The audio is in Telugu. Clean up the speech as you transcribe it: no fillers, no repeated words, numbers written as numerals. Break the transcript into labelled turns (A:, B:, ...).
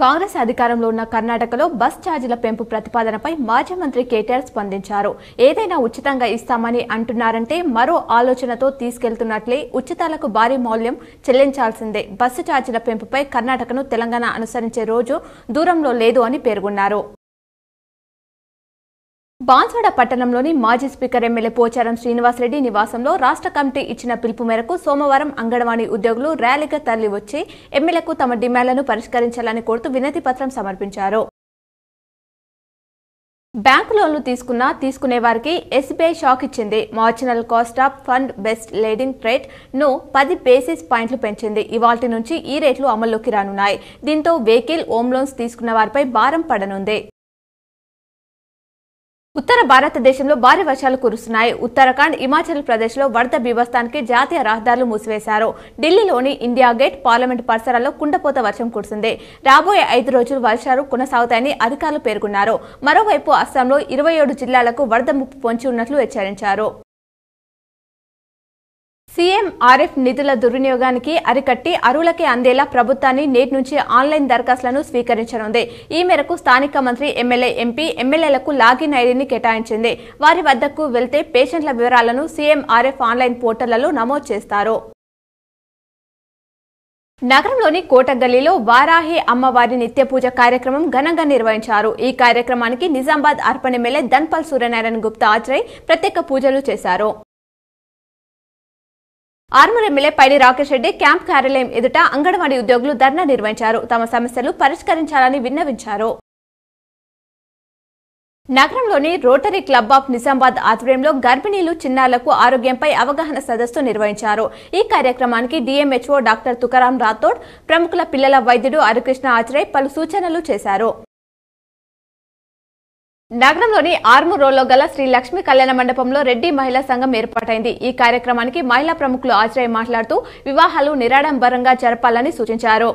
A: కాంగ్రెస్ అధికారంలో ఉన్న కర్ణాటకలో బస్ ఛార్జీల పెంపు ప్రతిపాదనపై మాజీ మంత్రి కేటీఆర్ స్పందించారు. ఏదైనా ఉచితంగా ఇస్తామని అంటున్నారంటే మరో ఆలోచనతో తీసుకెళ్తున్నట్లే ఉచితాలకు భారీ మూల్యం చెల్లించాల్సిందే. బస్సు ఛార్జీల పెంపుపై కర్ణాటకను తెలంగాణ అనుసరించే రోజు దూరంలో లేదు అని పేర్కొన్నారు. బాన్స్వాడ పట్టణంలోని మాజీ స్పీకర్ ఎమ్మెల్యే పోచారం శ్రీనివాసరెడ్డి నివాసంలో రాష్ట్ర కమిటీ ఇచ్చిన పిలుపు మేరకు సోమవారం అంగన్వాడీ ఉద్యోగులు ర్యాలీగా తరలివచ్చి ఎమ్మెల్యేకు తమ డిమాండ్లను పరిష్కరించాలని కోరుతూ వినతి పత్రం సమర్పించారు. బ్యాంకు లోన్లు తీసుకునే వారికి ఎస్బీఐ షాక్ ఇచ్చింది. Marginal cost of fund best lending rate ను 10 బేసిస్ పాయింట్లు పెంచింది. ఇవాల్టి నుంచి ఈ రేట్లు అమల్లోకి రానున్నాయి. దీంతో వెహికల్, హోమ్ లోన్స్ తీసుకున్న వారిపై భారం పడనుంది. ఉత్తర భారతదేశంలో భారీ వర్షాలు కురుస్తున్నాయి. ఉత్తరాఖండ్, హిమాచల్ ప్రదేశ్ లో వరద బీభత్సానికి జాతీయ రహదారులు మూసివేశారు. ఢిల్లీలోని ఇండియా గేట్, పార్లమెంట్ పరిసరాల్లో కుండపోత వర్షం కురిసింది. రాబోయే 5 రోజులు వర్షాలు కొనసాగుతాయని అధికారులు పేర్కొన్నారు. మరోవైపు అస్సాంలో 27 జిల్లాలకు వరద ముప్పు పొంచి ఉన్నట్లు హెచ్చరించారు. సీఎంఆర్ఎఫ్ నిధుల దుర్వినియోగానికి అరికట్టి అర్హులకే అందేలా ప్రభుత్వాన్ని నేటి నుంచి ఆన్లైన్ దరఖాస్తులను స్వీకరించనుంది. ఈ మేరకు స్థానిక మంత్రి, ఎమ్మెల్యే, ఎంపీ, ఎమ్మెల్యేలకు లాగిన్ ఐడీని కేటాయించింది. వారి వద్దకు వెళ్తే పేషెంట్ల వివరాలను సీఎంఆర్ఎఫ్ ఆన్లైన్ పోర్టళ్లలో నమోదు చేస్తారు. నగరంలోని కోటగల్లీలో వారాహి అమ్మవారి నిత్య పూజ కార్యక్రమం ఘనంగా నిర్వహించారు. ఈ కార్యక్రమానికి నిజామాబాద్ అర్బన్ ఎమ్మెల్యే ధన్పాల్ సూర్యనారాయణ గుప్తా హాజరై ప్రత్యేక పూజలు చేశారు. ఆర్మూర్ ఎమ్మెల్యే పైడి రాకేష్ రెడ్డి క్యాంప్ కార్యాలయం ఎదుట అంగన్వాడీ ఉద్యోగులు ధర్నా నిర్వహించారు. తమ సమస్యలు పరిష్కరించాలని విన్నవించారు. నగరంలోని రోటరీ క్లబ్ ఆఫ్ నిజామాబాద్ ఆధ్వర్యంలో గర్భిణీలు, చిన్నారులకు ఆరోగ్యంపై అవగాహన సదస్సు నిర్వహించారు. ఈ కార్యక్రమానికి డిఎంహెచ్ఓ డాక్టర్ తుకారాం రాథోడ్, ప్రముఖుల పిల్లల వైద్యుడు హరికృష్ణ హాజరై పలు సూచనలు చేశారు. నగరంలోని ఆర్మూర్ రోడ్లో గల శ్రీ లక్ష్మీ కళ్యాణ మండపంలో రెడ్డి మహిళా సంఘం ఏర్పాటైంది. ఈ కార్యక్రమానికి మహిళా ప్రముఖులు హాజరై మాట్లాడుతూ వివాహాలు నిరాడంబరంగా జరపాలని సూచించారు.